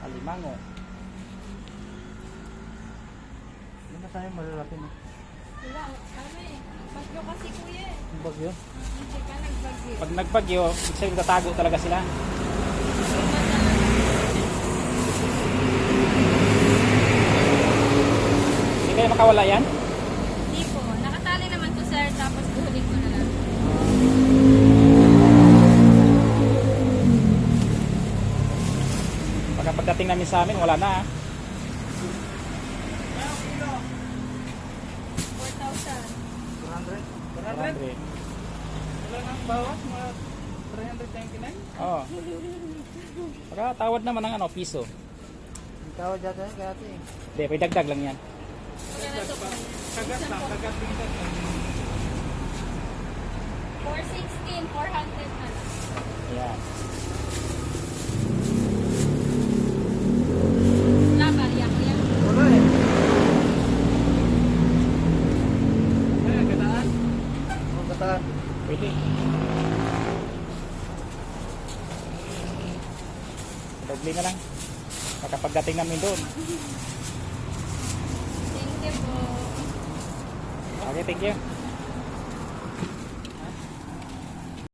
Alimango. Hindi na tayo malalaki na. Wala, ano eh. Bagyo kasi kuya eh. Yung bagyo. Hindi ka nagbagyo. Pag nagbagyo, ibig sabihin tatago talaga sila. Hindi kayo makawala yan? Hindi po. Nakatali naman to sir, tapos buhuling ko na lang. Pagdating namin sa amin, wala na. 4,000. 400. 100. Wala nang bawas, mga 399. Oo. Pagkatawad naman ng ano, piso. Ang tawad dyan kaya ito eh. Hindi, may dagdag lang yan. Okay na to po. Kagat lang, kagat lang. 416, 400 na lang. Ayan. Labarya ko yan. Wala eh. Eh, gataan. Ang gataan. Pwede. Doble na lang. Pagkapagdating namin doon. Thank you po. Okay, thank you.